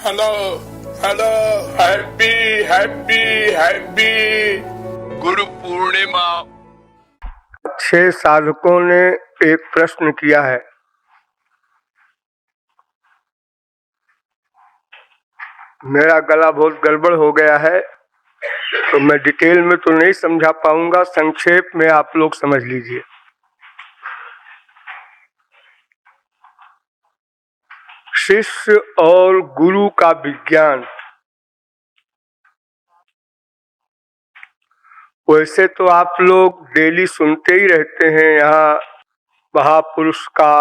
Hello hello, happy happy happy Guru Purnima. 6 साधकों ने एक प्रश्न किया है। मेरा गला बहुत गड़बड़ हो गया है, तो मैं डिटेल में तो नहीं समझा पाऊंगा, संक्षेप में आप लोग समझ लीजिए। शिष्य और गुरु का विज्ञान। वैसे तो आप लोग डेली सुनते ही रहते हैं यहाँ महापुरुष का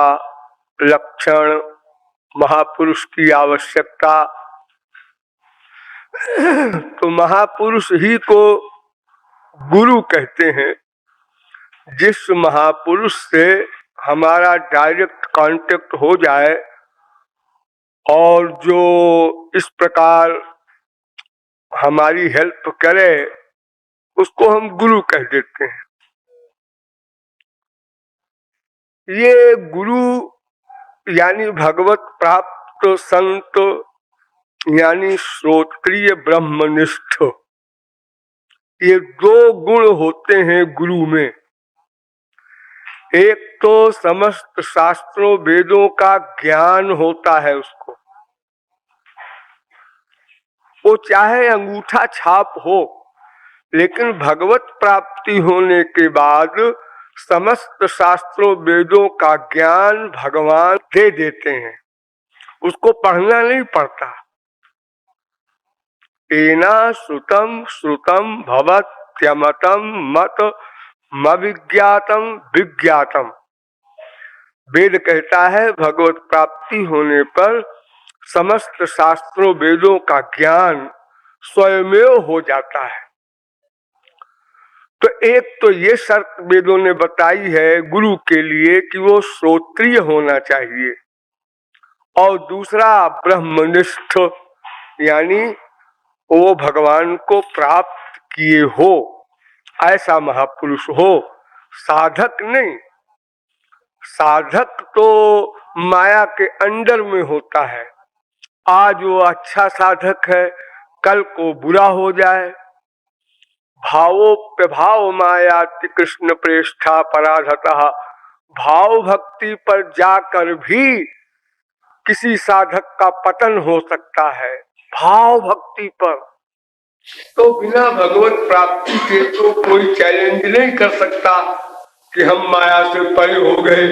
लक्षण, महापुरुष की आवश्यकता। तो महापुरुष ही को गुरु कहते हैं। जिस महापुरुष से हमारा डायरेक्ट कांटेक्ट हो जाए और जो इस प्रकार हमारी हेल्प करे, उसको हम गुरु कह देते हैं। ये गुरु यानी भगवत प्राप्त संत यानी श्रोत्रिय ब्रह्मनिष्ठ, ये 2 गुण होते हैं गुरु में। एक तो समस्त शास्त्रों वेदों का ज्ञान होता है उसको, वो चाहे अंगूठा छाप हो, लेकिन भगवत प्राप्ति होने के बाद समस्त शास्त्रों वेदों का ज्ञान भगवान दे देते हैं, उसको पढ़ना नहीं पड़ता। तेना श्रुतम श्रुतम भवत्यमतम मत मविज्ञातम विज्ञातम। वेद कहता है भगवत प्राप्ति होने पर समस्त शास्त्रों वेदों का ज्ञान स्वयमेव हो जाता है। तो एक तो ये शर्त वेदों ने बताई है गुरु के लिए कि वो श्रोत्रिय होना चाहिए, और दूसरा ब्रह्मनिष्ठ यानी वो भगवान को प्राप्त किए हो ऐसा महापुरुष हो, साधक नहीं। साधक तो माया के अंडर में होता है। आज वो अच्छा साधक है, कल को बुरा हो जाए। भावोप्यभाव मायाति कृष्ण प्रेष्ठा पराधतः। भाव भक्ति पर जाकर भी किसी साधक का पतन हो सकता है, भाव भक्ति पर। तो बिना भगवत प्राप्ति के तो कोई चैलेंज नहीं कर सकता कि हम माया से परे हो गए।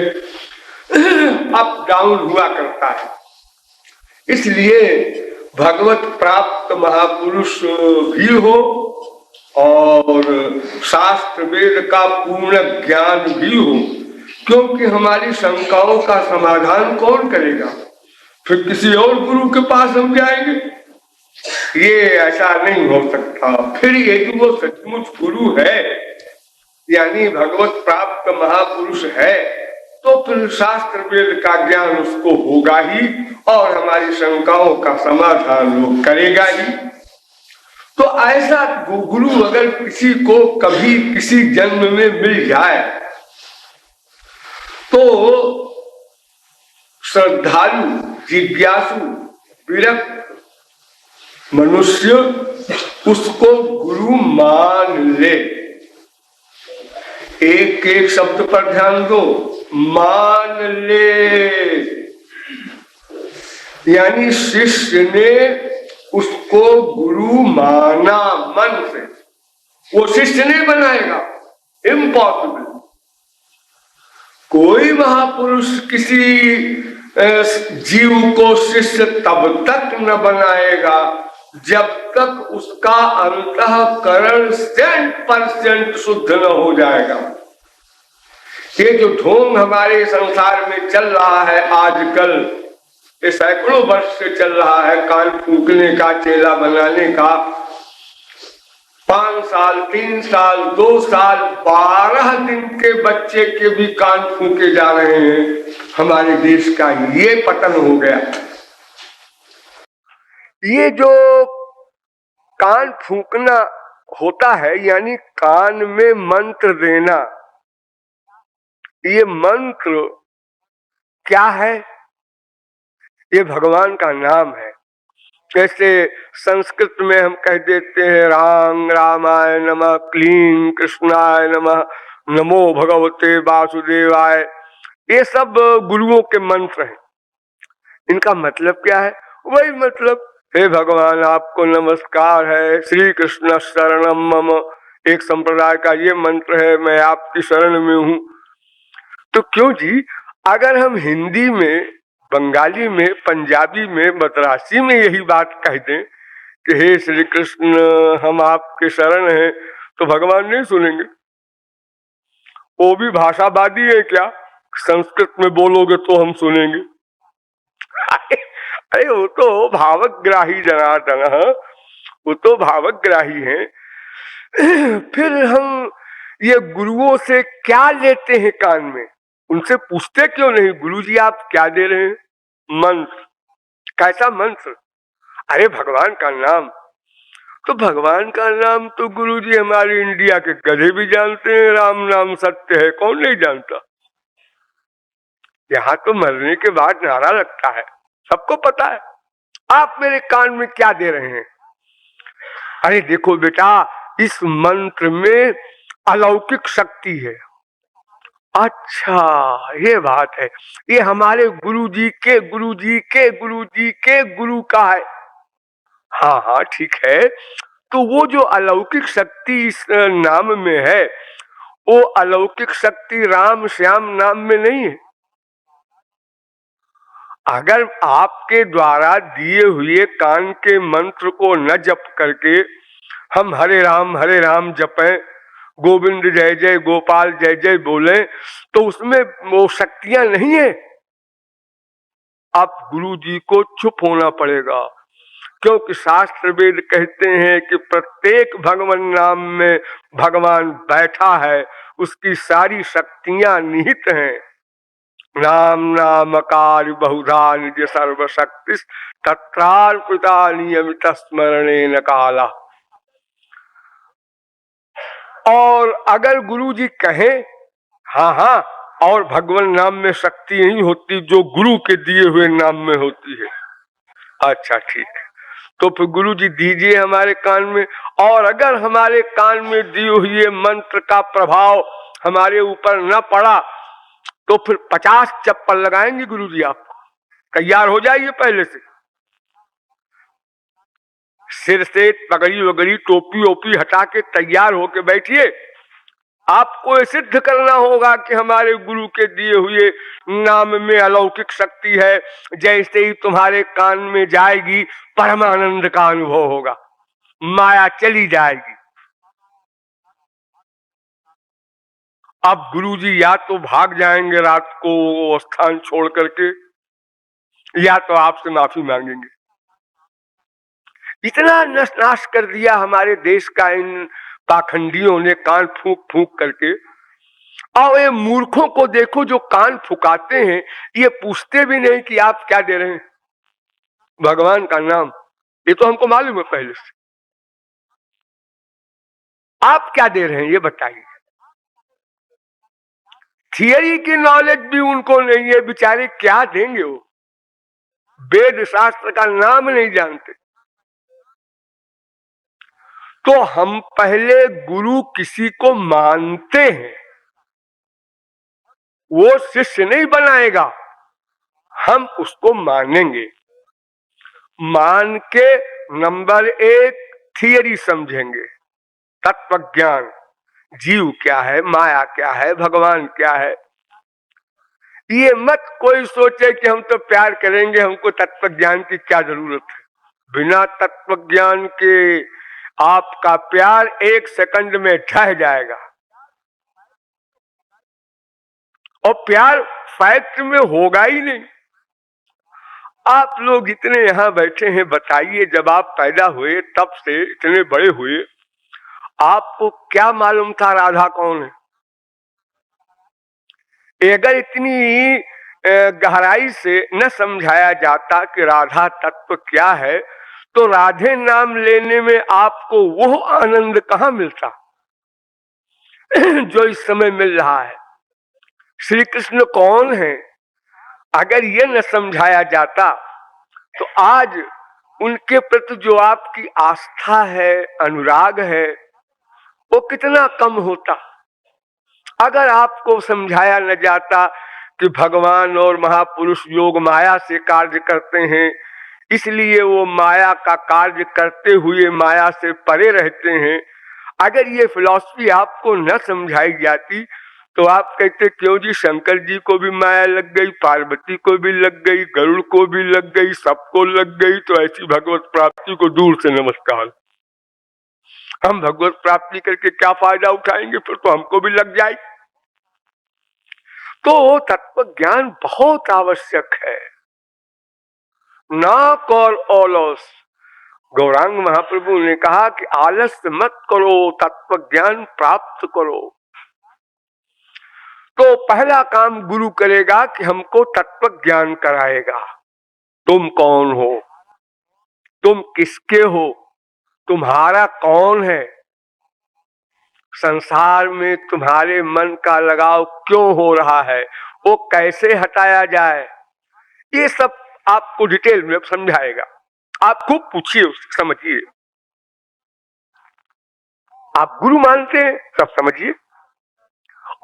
अप डाउन हुआ करता है। इसलिए भगवत प्राप्त महापुरुष भी हो और शास्त्र वेद का पूर्ण ज्ञान भी हो, क्योंकि हमारी शंकाओं का समाधान कौन करेगा? फिर किसी और गुरु के पास हम जाएंगे? ये ऐसा नहीं हो सकता। फिर यदि वो सचमुच गुरु है यानी भगवत प्राप्त महापुरुष है, तो फिर शास्त्र वेद का ज्ञान उसको होगा ही और हमारी शंकाओं का समाधान वो करेगा ही। तो ऐसा गुरु अगर किसी को कभी किसी जन्म में मिल जाए तो श्रद्धालु, जिज्ञासु, विरक्त मनुष्य उसको गुरु मान ले। एक एक शब्द पर ध्यान दो, मान ले। यानी शिष्य ने उसको गुरु माना मन से, वो शिष्य नहीं बनाएगा, इम्पॉसिबल। कोई महापुरुष किसी जीव को शिष्य तब तक न बनाएगा जब तक उसका अंतःकरण 100% शुद्ध न हो जाएगा। ये जो ढोंग हमारे संसार में चल रहा है आजकल, ये सैकड़ों वर्ष से चल रहा है, कान फूकने का, चेला बनाने का। 5 साल, 3 साल, 2 साल, 12 दिन के बच्चे के भी कान फूके जा रहे हैं। हमारे देश का ये पतन हो गया। ये जो कान फूकना होता है यानी कान में मंत्र देना, ये मंत्र क्या है? ये भगवान का नाम है। जैसे संस्कृत में हम कह देते हैं राम रामाय नमः, क्लीं कृष्णाय नमः, नमो भगवते वासुदेवाय, ये सब गुरुओं के मंत्र हैं। इनका मतलब क्या है? वही मतलब, हे भगवान आपको नमस्कार है, श्री कृष्ण शरणम मम, एक संप्रदाय का ये मंत्र है, मैं आपकी शरण में हूं। तो क्यों जी, अगर हम हिंदी में, बंगाली में, पंजाबी में, मद्रासी में यही बात कह दें कि हे श्री कृष्ण हम आपके शरण हैं, तो भगवान नहीं सुनेंगे? वो भी भाषावादी है क्या? संस्कृत में बोलोगे तो हम सुनेंगे? अरे वो तो भावग्राही जनार्दन, वो तो भावग्राही हैं। फिर हम ये गुरुओं से क्या लेते हैं कान में? उनसे पूछते क्यों नहीं, गुरुजी आप क्या दे रहे हैं? मंत्र। कैसा मंत्र? अरे भगवान का नाम। तो भगवान का नाम तो गुरुजी हमारे इंडिया के गधे भी जानते हैं, राम नाम सत्य है, कौन नहीं जानता। यहाँ तो मरने के बाद नारा लगता है, सबको पता है। आप मेरे कान में क्या दे रहे हैं? अरे देखो बेटा, इस मंत्र में अलौकिक शक्ति है। अच्छा ये बात है, ये हमारे गुरुजी के गुरुजी के गुरुजी के गुरु का है। हाँ हाँ ठीक है, तो वो जो अलौकिक शक्ति इस नाम में है, वो अलौकिक शक्ति राम श्याम नाम में नहीं है। अगर आपके द्वारा दिए हुए कान के मंत्र को न जप करके हम हरे राम जपें, गोविंद जय जय गोपाल जय जय बोले, तो उसमें वो शक्तियां नहीं है। आप गुरु जी को चुप होना पड़ेगा, क्योंकि शास्त्र वेद कहते हैं कि प्रत्येक भगवान नाम में भगवान बैठा है, उसकी सारी शक्तियां निहित हैं। नाम नामकार बहुधा निज सर्वशक्ति तत्रार्पिता नियमित स्मरणे न काला। और अगर गुरु जी कहें हाँ हाँ, और भगवान नाम में शक्ति नहीं होती जो गुरु के दिए हुए नाम में होती है। अच्छा ठीक है, तो फिर गुरु जी दीजिए हमारे कान में। और अगर हमारे कान में दिए हुए मंत्र का प्रभाव हमारे ऊपर न पड़ा, तो फिर 50 चप्पल लगाएंगे गुरु जी आपको। तैयार हो जाइए, पहले से सिर से पगड़ी वगड़ी टोपी ओपी हटा के तैयार होके बैठिए। आपको सिद्ध करना होगा कि हमारे गुरु के दिए हुए नाम में अलौकिक शक्ति है। जैसे ही तुम्हारे कान में जाएगी, परमानंद का अनुभव होगा, माया चली जाएगी। अब गुरुजी या तो भाग जाएंगे रात को वो स्थान छोड़ करके, या तो आपसे माफी मांगेंगे। इतना नाश कर दिया हमारे देश का इन पाखंडियों ने, कान फूंक फूंक करके। और ये मूर्खों को देखो जो कान फुकाते हैं, ये पूछते भी नहीं कि आप क्या दे रहे हैं। भगवान का नाम, ये तो हमको मालूम है पहले से। आप क्या दे रहे हैं ये बताइए। थियरी की नॉलेज भी उनको नहीं है, बेचारे क्या देंगे वो। वेद शास्त्र का नाम नहीं जानते। तो हम पहले गुरु किसी को मानते हैं, वो शिष्य नहीं बनाएगा, हम उसको मानेंगे। मान के नंबर 1 थियरी समझेंगे, तत्व ज्ञान, जीव क्या है, माया क्या है, भगवान क्या है। ये मत कोई सोचे कि हम तो प्यार करेंगे, हमको तत्व ज्ञान की क्या जरूरत है। बिना तत्व ज्ञान के आपका प्यार 1 सेकंड में ढह जाएगा। और प्यार फैक्ट में होगा ही नहीं। आप लोग इतने यहां बैठे हैं, बताइए जब आप पैदा हुए तब से इतने बड़े हुए, आपको क्या मालूम था राधा कौन है? अगर इतनी गहराई से न समझाया जाता कि राधा तत्व क्या है, तो राधे नाम लेने में आपको वो आनंद कहां मिलता जो इस समय मिल रहा है। श्री कृष्ण कौन है, अगर ये न समझाया जाता तो आज उनके प्रति जो आपकी आस्था है, अनुराग है, वो कितना कम होता अगर आपको समझाया न जाता कि भगवान और महापुरुष योग माया से कार्य करते हैं, इसलिए वो माया का कार्य करते हुए माया से परे रहते हैं। अगर ये फिलॉसफी आपको न समझाई जाती तो आप कहते क्यों जी, शंकर जी को भी माया लग गई, पार्वती को भी लग गई, गरुड़ को भी लग गई, सबको लग गई, तो ऐसी भगवत प्राप्ति को दूर से नमस्कार। हम भगवत प्राप्ति करके क्या फायदा उठाएंगे, फिर तो हमको भी लग जाए। तो तत्व ज्ञान बहुत आवश्यक है। नॉक और ऑलस, गौरांग महाप्रभु ने कहा कि आलस्य मत करो, तत्व ज्ञान प्राप्त करो। तो पहला काम गुरु करेगा कि हमको तत्व ज्ञान कराएगा। तुम कौन हो, तुम किसके हो, तुम्हारा कौन है, संसार में तुम्हारे मन का लगाव क्यों हो रहा है, वो कैसे हटाया जाए, ये सब आपको डिटेल में समझाएगा। आप खूब पूछिए, उससे समझिए। आप गुरु मानते हैं, सब समझिए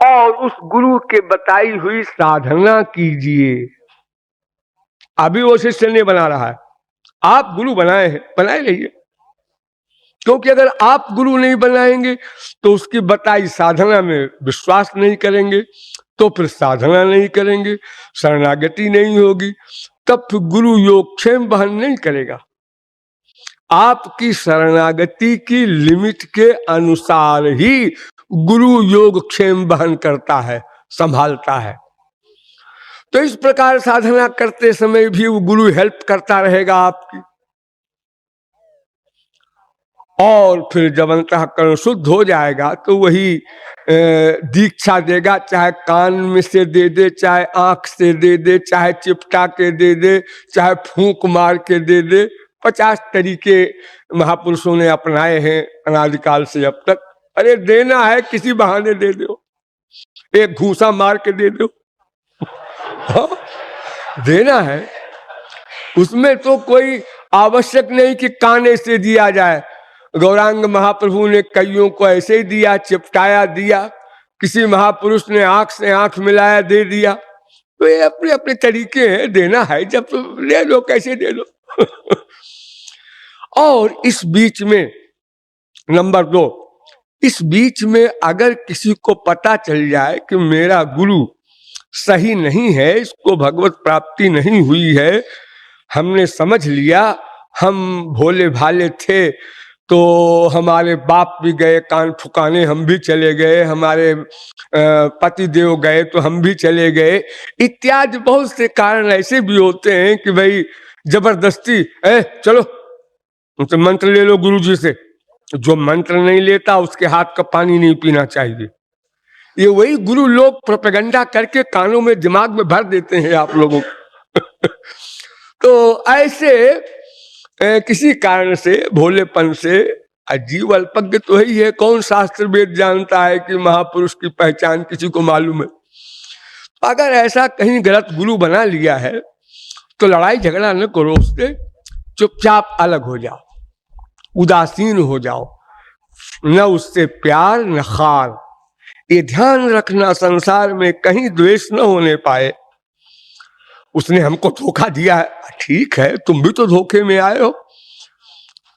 और उस गुरु के बताई हुई साधना कीजिए। अभी वो शिष्य नहीं बना रहा है, आप गुरु बनाए हैं, बनाए रहिए। क्योंकि अगर आप गुरु नहीं बनाएंगे तो उसकी बताई साधना में विश्वास नहीं करेंगे, तो फिर साधना नहीं करेंगे, शरणागति नहीं होगी, तब फिर गुरु योगक्षेम वहन नहीं करेगा। आपकी शरणागति की लिमिट के अनुसार ही गुरु योगक्षेम वहन करता है, संभालता है। तो इस प्रकार साधना करते समय भी वो गुरु हेल्प करता रहेगा आपकी। और फिर जब अंतःकरण शुद्ध हो जाएगा तो वही दीक्षा देगा, चाहे कान में से दे दे, चाहे आंख से दे दे, चाहे चिपटा के दे दे, चाहे फूंक मार के दे दे। 50 तरीके महापुरुषों ने अपनाए हैं अनादिकाल से अब तक। अरे देना है किसी बहाने दे दो, एक घूसा मार के दे दो, देना है। उसमें तो कोई आवश्यक नहीं कि काने से दिया जाए। गौरांग महाप्रभु ने कईयों को ऐसे ही दिया, चिपटाया दिया, किसी महापुरुष ने आंख से आंख मिलाया दे दिया। तो ये अपने अपने तरीके हैं, देना है जब तो ले लो, कैसे दे लो। और इस बीच में नंबर 2, इस बीच में अगर किसी को पता चल जाए कि मेरा गुरु सही नहीं है, इसको भगवत प्राप्ति नहीं हुई है, हमने समझ लिया, हम भोले भाले थे तो हमारे बाप भी गए कान फुकाने, हम भी चले गए, हमारे पति देव गए तो हम भी चले गए, इत्यादि बहुत से कारण ऐसे भी होते हैं कि भाई जबरदस्ती चलो तो मंत्र ले लो गुरु जी से। जो मंत्र नहीं लेता उसके हाथ का पानी नहीं पीना चाहिए। ये वही गुरु लोग प्रोपेगेंडा करके कानों में दिमाग में भर देते हैं आप लोगों को। तो ऐसे किसी कारण से, भोलेपन से, अजीब अल्पज्ञ तो ही है, कौन शास्त्र वेद जानता है कि महापुरुष की पहचान किसी को मालूम है। अगर ऐसा कहीं गलत गुरु बना लिया है तो लड़ाई झगड़ा न करो उससे, चुपचाप अलग हो जाओ, उदासीन हो जाओ, न उससे प्यार न खार। ये ध्यान रखना संसार में कहीं द्वेष न होने पाए। उसने हमको धोखा दिया है, ठीक है, तुम भी तो धोखे में आए हो।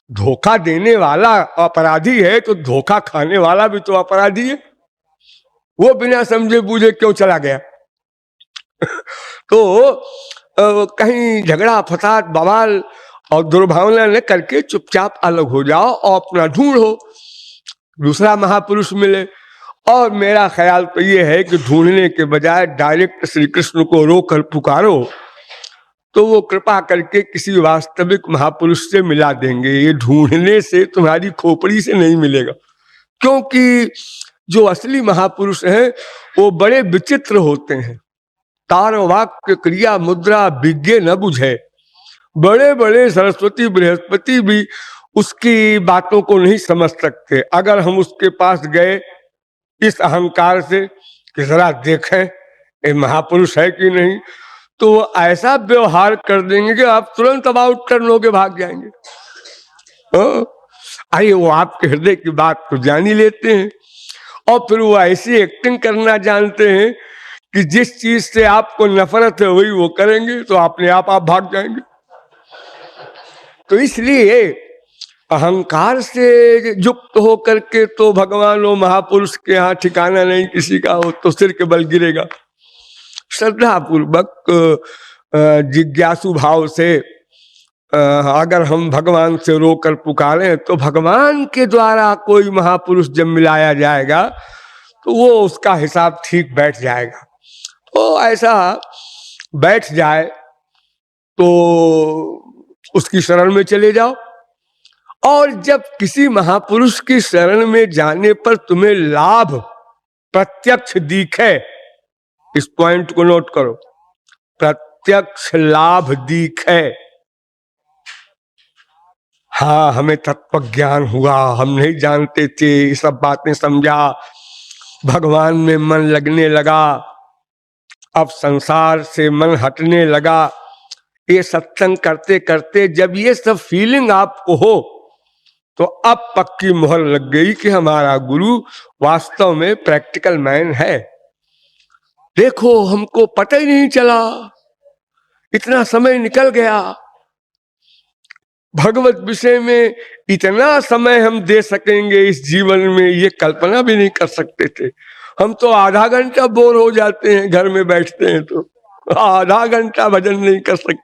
धोखा देने वाला अपराधी है तो धोखा खाने वाला भी तो अपराधी है। वो बिना समझे बूझे क्यों चला गया। तो कहीं झगड़ा फसाद बवाल और दुर्भावना न करके चुपचाप अलग हो जाओ और अपना ढूंढो, दूसरा महापुरुष मिले। और मेरा ख्याल तो ये है कि ढूंढने के बजाय डायरेक्ट श्री कृष्ण को रोकर पुकारो तो वो कृपा करके किसी वास्तविक महापुरुष से मिला देंगे। ये ढूंढने से तुम्हारी खोपड़ी से नहीं मिलेगा, क्योंकि जो असली महापुरुष हैं वो बड़े विचित्र होते हैं। तार वाक्य क्रिया मुद्रा विज्ञ न बुझे। बड़े बड़े सरस्वती बृहस्पति भी उसकी बातों को नहीं समझ सकते। अगर हम उसके पास गए इस अहंकार से कि जरा देखें ये महापुरुष है कि नहीं, तो वो ऐसा व्यवहार कर देंगे कि आप तुरंत अबाउट टर्न होके भाग जाएंगे। अरे वो आपके हृदय की बात तो जान ही लेते हैं, और फिर वो ऐसी एक्टिंग करना जानते हैं कि जिस चीज से आपको नफरत है वही वो करेंगे, तो अपने आप भाग जाएंगे। तो इसलिए अहंकार से युक्त होकर के तो भगवान और महापुरुष के यहाँ ठिकाना नहीं किसी का, हो तो सिर के बल गिरेगा। श्रद्धा पूर्वक जिज्ञासु भाव से अगर हम भगवान से रोकर पुकारें तो भगवान के द्वारा कोई महापुरुष जब मिलाया जाएगा तो वो उसका हिसाब ठीक बैठ जाएगा। तो ऐसा बैठ जाए तो उसकी शरण में चले जाओ, और जब किसी महापुरुष की शरण में जाने पर तुम्हें लाभ प्रत्यक्ष दिखे, इस पॉइंट को नोट करो, प्रत्यक्ष लाभ दिखे। हाँ, हमें तत्व ज्ञान हुआ, हम नहीं जानते थे, ये सब बातें समझा, भगवान में मन लगने लगा, अब संसार से मन हटने लगा। ये सत्संग करते करते जब ये सब फीलिंग आपको हो तो अब पक्की मोहर लग गई कि हमारा गुरु वास्तव में प्रैक्टिकल मैन है। देखो, हमको पता ही नहीं चला, इतना समय निकल गया, भगवत विषय में इतना समय हम दे सकेंगे इस जीवन में, ये कल्पना भी नहीं कर सकते थे। हम तो आधा घंटा बोर हो जाते हैं, घर में बैठते हैं तो आधा घंटा भजन नहीं कर सकते।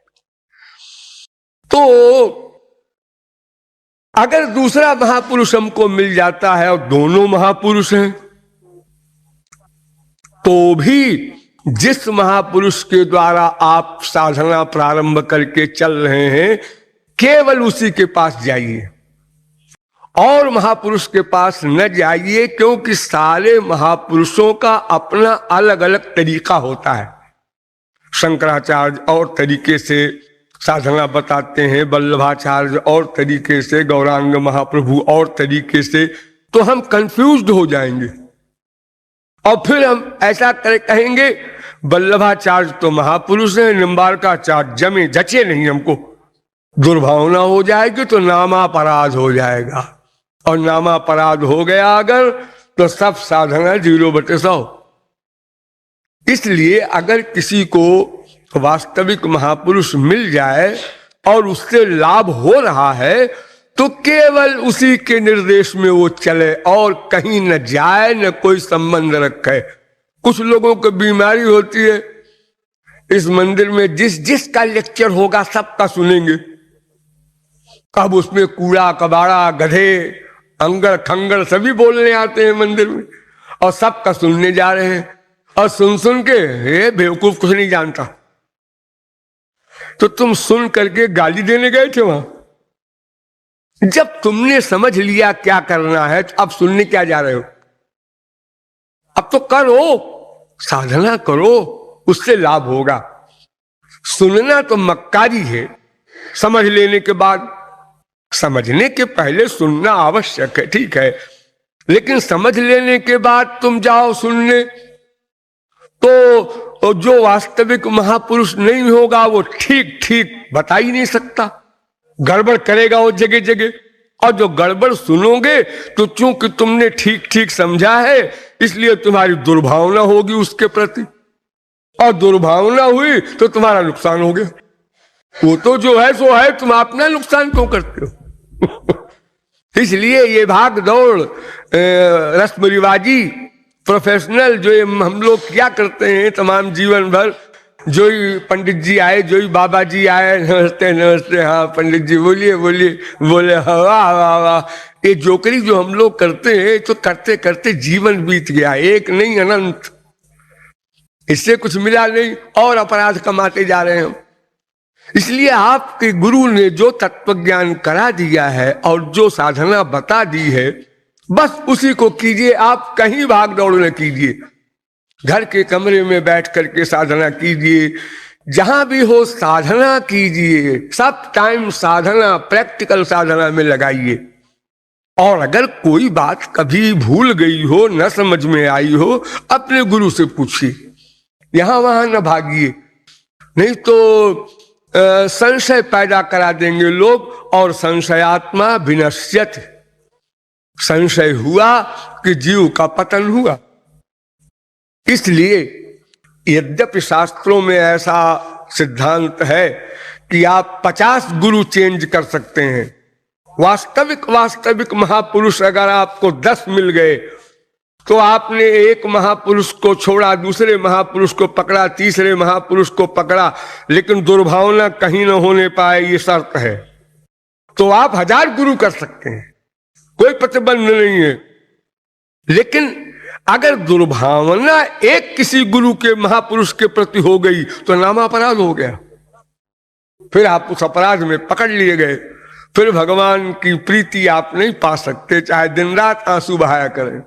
तो अगर दूसरा महापुरुष हमको मिल जाता है, और दोनों महापुरुष हैं, तो भी जिस महापुरुष के द्वारा आप साधना प्रारंभ करके चल रहे हैं, केवल उसी के पास जाइए, और महापुरुष के पास न जाइए, क्योंकि सारे महापुरुषों का अपना अलग अलग तरीका होता है। शंकराचार्य और तरीके से साधना बताते हैं, वल्लभाचार्य और तरीके से, गौरांग महाप्रभु और तरीके से, तो हम कंफ्यूज्ड हो जाएंगे। और फिर हम ऐसा कहेंगे वल्लभाचार्य तो महापुरुष है, निम्बारकाचार्य जमे जचे नहीं, हमको दुर्भावना हो जाएगी, तो नामापराध हो जाएगा, और नामापराध हो गया अगर तो सब साधना 0/100। इसलिए अगर किसी को वास्तविक महापुरुष मिल जाए और उससे लाभ हो रहा है तो केवल उसी के निर्देश में वो चले, और कहीं न जाए, न कोई संबंध रखे। कुछ लोगों को बीमारी होती है, इस मंदिर में जिसका लेक्चर होगा सबका सुनेंगे, कब उसमें कूड़ा कबाड़ा गधे अंगड़ खंगड़ सभी बोलने आते हैं मंदिर में, और सबका सुनने जा रहे हैं, और सुन सुन के हे बेवकूफ कुछ नहीं जानता। तो तुम सुन करके गाली देने गए थे वहां? जब तुमने समझ लिया क्या करना है, तो अब सुनने क्या जा रहे हो? अब तो करो, साधना करो, उससे लाभ होगा। सुनना तो मक्कारी है, समझ लेने के बाद, समझने के पहले सुनना आवश्यक है, ठीक है, लेकिन समझ लेने के बाद तुम जाओ सुनने, तो जो वास्तविक महापुरुष नहीं होगा वो ठीक ठीक बता ही नहीं सकता, गड़बड़ करेगा वो जगह जगह। और जो गड़बड़ सुनोगे तो चूंकि तुमने ठीक ठीक समझा है, इसलिए तुम्हारी दुर्भावना होगी उसके प्रति, और दुर्भावना हुई तो तुम्हारा नुकसान हो गया। वो तो जो है सो है, तुम अपना नुकसान क्यों करते हो? इसलिए ये भाग दौड़ रस्म रिवाजी प्रोफेशनल जो हम लोग क्या करते हैं तमाम जीवन भर, जो ही पंडित जी आए, जो ही बाबा जी आए, नमस्ते नमस्ते, हाँ पंडित जी बोलिए बोलिए, बोले वाह वाह वाह, ये जोकरी जो हम लोग करते हैं, तो करते करते जीवन बीत गया, एक नहीं अनंत, इससे कुछ मिला नहीं, और अपराध कमाते जा रहे हैं। इसलिए आपके गुरु ने जो तत्व ज्ञान करा दिया है और जो साधना बता दी है, बस उसी को कीजिए। आप कहीं भाग दौड़ न कीजिए, घर के कमरे में बैठ करके साधना कीजिए, जहां भी हो साधना कीजिए, सब टाइम साधना, प्रैक्टिकल साधना में लगाइए। और अगर कोई बात कभी भूल गई हो, न समझ में आई हो, अपने गुरु से पूछिए, यहां वहां न भागिए। नहीं तो संशय पैदा करा देंगे लोग, और संशयात्मा विनश्यत, संशय हुआ कि जीव का पतन हुआ। इसलिए यद्यपि शास्त्रों में ऐसा सिद्धांत है कि आप 50 गुरु चेंज कर सकते हैं, वास्तविक महापुरुष अगर आपको 10 मिल गए तो आपने एक महापुरुष को छोड़ा, दूसरे महापुरुष को पकड़ा, तीसरे महापुरुष को पकड़ा, लेकिन दुर्भावना कहीं न होने पाए, ये शर्त है। तो आप 1000 गुरु कर सकते हैं, कोई प्रतिबंध नहीं है। लेकिन अगर दुर्भावना एक किसी गुरु के महापुरुष के प्रति हो गई तो नामापराध हो गया, फिर आप उस अपराध में पकड़ लिए गए, फिर भगवान की प्रीति आप नहीं पा सकते, चाहे दिन रात आंसू बहाया करें।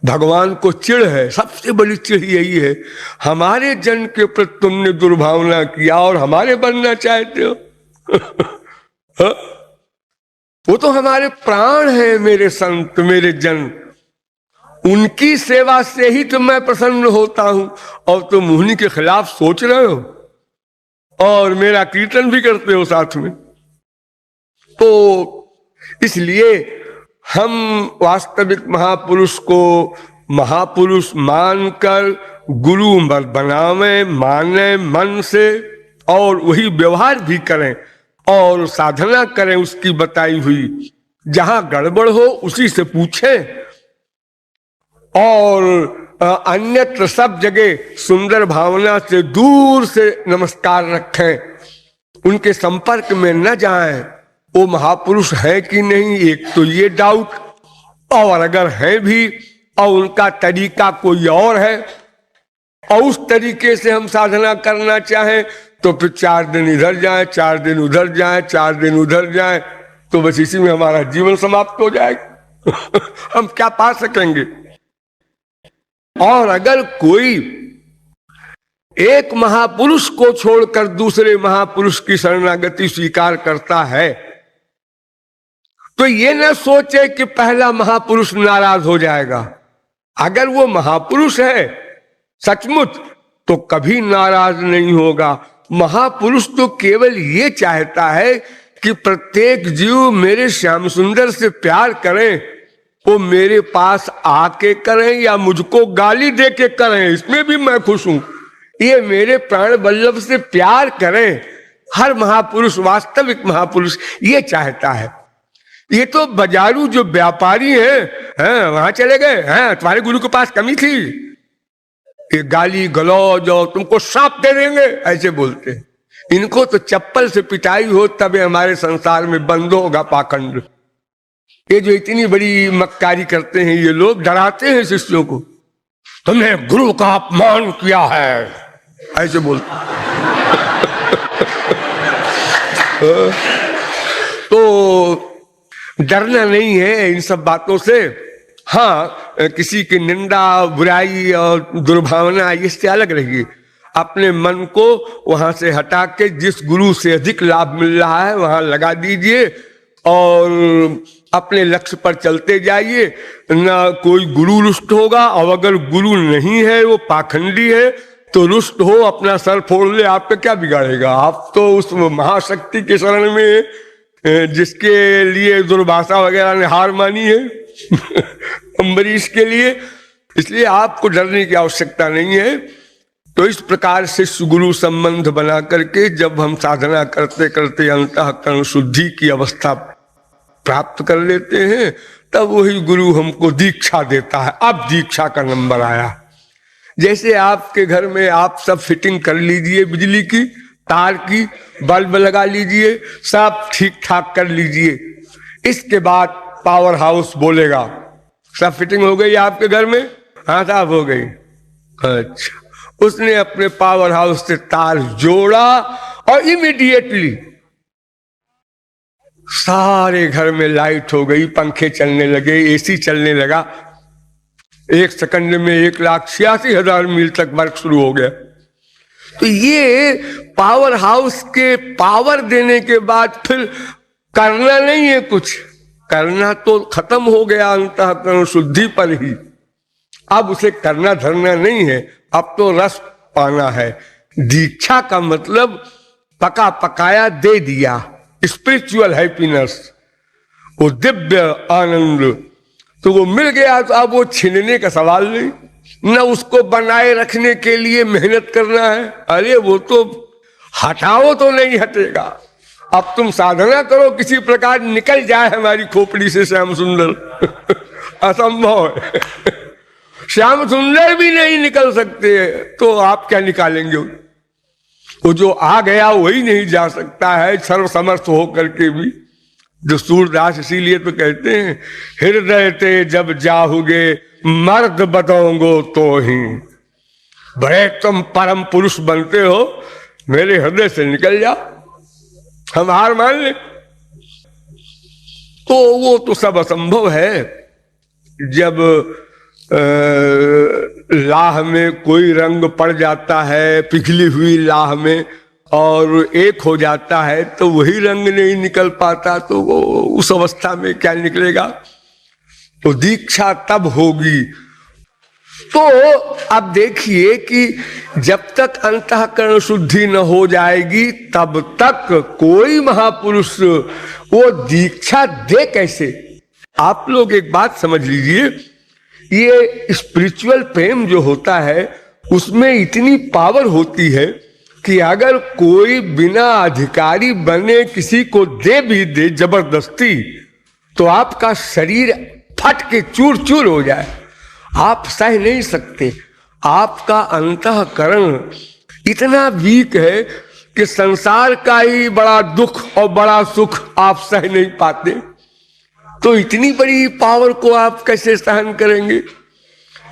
भगवान को चिढ़ है, सबसे बड़ी चिढ़ यही है, हमारे जन के प्रति तुमने दुर्भावना किया और हमारे बनना चाहते हो। वो तो हमारे प्राण है, मेरे संत, मेरे जन, उनकी सेवा से ही तो मैं प्रसन्न होता हूं, और तुम उन्हीं के खिलाफ सोच रहे हो और मेरा कीर्तन भी करते हो साथ में। तो इसलिए हम वास्तविक महापुरुष को महापुरुष मानकर गुरु बनावे, माने मन से, और वही व्यवहार भी करें और साधना करें उसकी बताई हुई। जहां गड़बड़ हो उसी से पूछें, और अन्यत्र सब जगह सुंदर भावना से दूर से नमस्कार रखें, उनके संपर्क में न जाएं। वो महापुरुष है कि नहीं, एक तो ये डाउट, और अगर है भी और उनका तरीका कोई और है और उस तरीके से हम साधना करना चाहें तो फिर 4 दिन इधर जाएं, 4 दिन उधर जाएं, 4 दिन उधर जाएं, तो बस इसी में हमारा जीवन समाप्त हो जाएगा। हम क्या पा सकेंगे। और अगर कोई एक महापुरुष को छोड़कर दूसरे महापुरुष की शरणागति स्वीकार करता है तो ये न सोचे कि पहला महापुरुष नाराज हो जाएगा। अगर वो महापुरुष है सचमुच तो कभी नाराज नहीं होगा। महापुरुष तो केवल ये चाहता है कि प्रत्येक जीव मेरे श्याम सुंदर से प्यार करें, वो मेरे पास आके करें या मुझको गाली दे के करें, इसमें भी मैं खुश हूं। ये मेरे प्राण वल्लभ से प्यार करें, हर महापुरुष, वास्तविक महापुरुष ये चाहता है। ये तो बाजारू जो व्यापारी हैं, वहां चले गए हैं, तुम्हारे गुरु के पास कमी थी, ये गाली गलौज और तुमको सांप दे देंगे, ऐसे बोलते हैं। इनको तो चप्पल से पिटाई हो तब हमारे संसार में बंद होगा पाखंड। ये जो इतनी बड़ी मक्कारी करते हैं ये लोग, डराते हैं शिष्यों को, तुमने गुरु का अपमान किया है, ऐसे बोलते। तो डरना नहीं है इन सब बातों से। हाँ, किसी की निंदा, बुराई और दुर्भावना इससे अलग रहिए। अपने मन को वहां से हटा के जिस गुरु से अधिक लाभ मिल रहा है वहां लगा दीजिए और अपने लक्ष्य पर चलते जाइए। ना कोई गुरु रुष्ट होगा, और अगर गुरु नहीं है, वो पाखंडी है, तो रुष्ट हो, अपना सर फोड़ ले, आपका क्या बिगाड़ेगा। आप तो उस महाशक्ति के शरण में, जिसके लिए दुर्भाषा वगैरह ने हार मानी है अम्बरीश के लिए, इसलिए आपको डरने की आवश्यकता नहीं है। तो इस प्रकार शिष्य गुरु संबंध बना करके जब हम साधना करते करते अंतःकरण शुद्धि की अवस्था प्राप्त कर लेते हैं, तब वही गुरु हमको दीक्षा देता है। अब दीक्षा का नंबर आया। जैसे आपके घर में आप सब फिटिंग कर लीजिए, बिजली की तार की, बल्ब लगा लीजिए, सब ठीक ठाक कर लीजिए, इसके बाद पावर हाउस बोलेगा सब फिटिंग हो गई आपके घर में। हाँ साहब हो गई। अच्छा, उसने अपने पावर हाउस से तार जोड़ा और इमीडिएटली सारे घर में लाइट हो गई, पंखे चलने लगे, एसी चलने लगा। 1 सेकंड में 1,86,000 मील तक वर्क शुरू हो गया। तो ये पावर हाउस के पावर देने के बाद फिर करना नहीं है, कुछ करना तो खत्म हो गया अंतःकरण शुद्धि पर ही। अब उसे करना धरना नहीं है, अब तो रस पाना है। दीक्षा का मतलब पका पकाया दे दिया, स्पिरिचुअल हैप्पीनेस, वो दिव्य आनंद। तो वो मिल गया तो अब वो छीनने का सवाल नहीं, न उसको बनाए रखने के लिए मेहनत करना है। अरे वो तो हटाओ तो नहीं हटेगा। अब तुम साधना करो किसी प्रकार निकल जाए हमारी खोपड़ी से श्याम सुंदर असंभव है। श्याम सुंदर भी नहीं निकल सकते तो आप क्या निकालेंगे? वो जो आ गया वही नहीं जा सकता है सर्वसमर्थ हो करके भी। जो सूरदास इसीलिए तो कहते हैं, हृदय ते जब जाओगे मर्द बदोंगो तो ही। बड़े तुम परम पुरुष बनते हो, मेरे हृदय से निकल जाओ, हम हार मान ले। तो वो तो सब असंभव है। जब लाह में कोई रंग पड़ जाता है, पिघली हुई लाह में, और एक हो जाता है तो वही रंग नहीं निकल पाता, तो वो उस अवस्था में क्या निकलेगा? तो दीक्षा तब होगी। तो अब देखिए कि जब तक अंतःकरण शुद्धि न हो जाएगी तब तक कोई महापुरुष वो दीक्षा दे कैसे? आप लोग एक बात समझ लीजिए, ये स्पिरिचुअल प्रेम जो होता है उसमें इतनी पावर होती है कि अगर कोई बिना अधिकारी बने किसी को दे भी दे जबरदस्ती, तो आपका शरीर फट के चूर चूर हो जाए, आप सह नहीं सकते। आपका अंतःकरण इतना वीक है कि संसार का ही बड़ा दुख और बड़ा सुख आप सह नहीं पाते, तो इतनी बड़ी पावर को आप कैसे सहन करेंगे?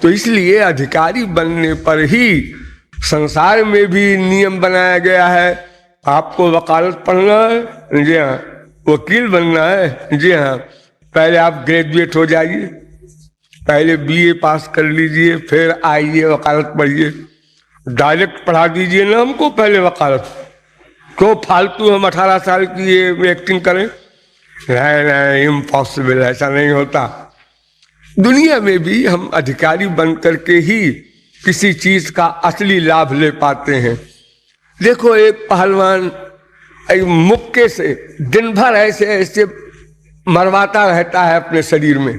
तो इसलिए अधिकारी बनने पर ही संसार में भी नियम बनाया गया है। आपको वकालत पढ़ना है, जी हाँ, वकील बनना है, जी हाँ, पहले आप ग्रेजुएट हो जाइए, पहले बीए पास कर लीजिए, फिर आइए वकालत पढ़िए। डायरेक्ट पढ़ा दीजिए ना हमको पहले वकालत, क्यों फालतू हम 18 साल की ये एक्टिंग करें? नहीं, इम्पॉसिबल, ऐसा नहीं होता। दुनिया में भी हम अधिकारी बन करके ही किसी चीज का असली लाभ ले पाते हैं। देखो, एक पहलवान मुक्के से दिन भर ऐसे ऐसे मरवाता रहता है अपने शरीर में,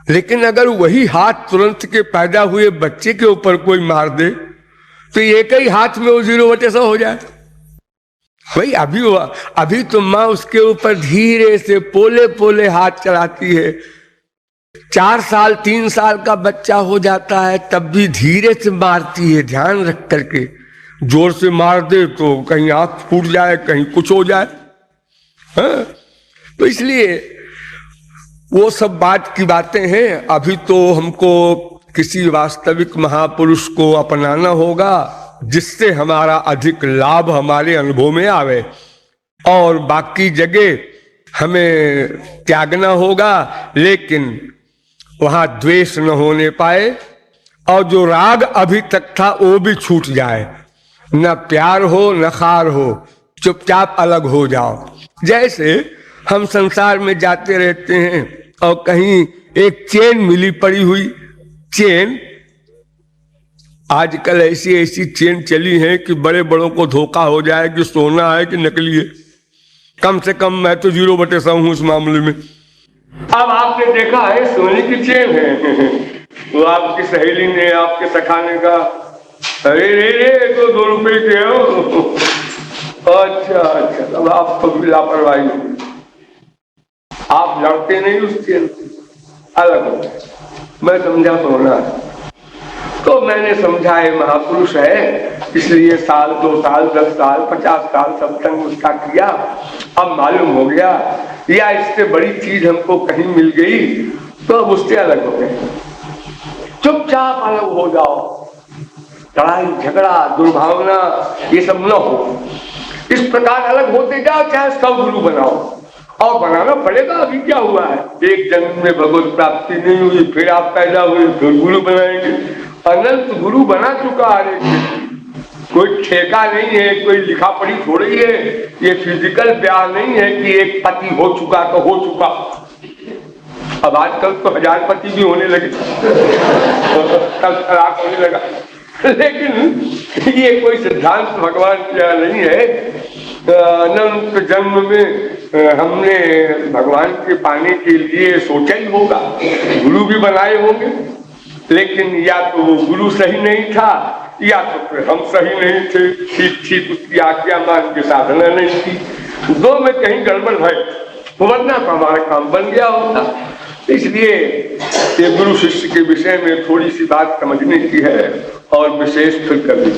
लेकिन अगर वही हाथ तुरंत के पैदा हुए बच्चे के ऊपर कोई मार दे तो एक ही हाथ में वो 0/100 हो जाए। भाई अभी तो माँ उसके ऊपर धीरे से पोले पोले हाथ चलाती है। 4 साल 3 साल का बच्चा हो जाता है तब भी धीरे से मारती है, ध्यान रख करके। जोर से मार दे तो कहीं आंख फूट जाए, कहीं कुछ हो जाए। हाँ? तो इसलिए वो सब बात की बातें हैं। अभी तो हमको किसी वास्तविक महापुरुष को अपनाना होगा जिससे हमारा अधिक लाभ हमारे अनुभव में आवे, और बाकी जगह हमें त्यागना होगा, लेकिन वहां द्वेष न होने पाए, और जो राग अभी तक था वो भी छूट जाए। न प्यार हो न खार हो, चुपचाप अलग हो जाओ। जैसे हम संसार में जाते रहते हैं और कहीं एक चेन मिली पड़ी हुई, चेन आजकल ऐसी ऐसी चेन चली है कि बड़े बड़ों को धोखा हो जाए कि सोना है कि नकली है। कम से कम मैं तो 0/100 हूं इस मामले में। अब आपने देखा है सोने की चेन है, वो आपकी सहेली ने आपके सखाने का, अरे रे तो 2 रुपए के हो। अच्छा, अब आप तो भी लापरवाही, आप लड़ते नहीं उस चेन से, अलग हो। मैं समझा सोना है, तो मैंने समझा है महापुरुष है, इसलिए 1 साल 2 साल 10 साल 50 साल सत्संग उसका किया। अब मालूम हो गया या इससे बड़ी चीज हमको कहीं मिल गई तो अब उससे अलग हो गए। चुपचाप अलग हो जाओ, लड़ाई झगड़ा दुर्भावना ये सब न हो। इस प्रकार अलग होते जाओ, चाहे 100 गुरु बनाओ, और बनाना पड़ेगा। अभी क्या हुआ है, एक जन्म में भगवत प्राप्ति नहीं हुई, फिर आप पैदा हुए, फिर गुरु बनाएंगे। अनंत गुरु बना चुका है, कोई ठेका नहीं है, कोई लिखा पढ़ी थोड़ी है। ये फिजिकल ब्याह नहीं है कि एक पति हो चुका तो हो चुका। अब आजकल तो 1000 पति भी होने लगे, तब तलाक होने लगा। लेकिन ये कोई सिद्धांत भगवान का नहीं है। अनंत जन्म में हमने भगवान के पाने के लिए सोचा ही होगा, गुरु भी बनाए होंगे, लेकिन या तो वो गुरु सही नहीं था या तो फिर हम सही नहीं थे, ठीक उसकी आज्ञा मान के साधना नहीं थी, दो में कहीं गड़बड़ है, वरना तो हमारा काम बन गया होता। इसलिए ये गुरु शिष्य के विषय में थोड़ी सी बात समझने की है और विशेष फिर कभी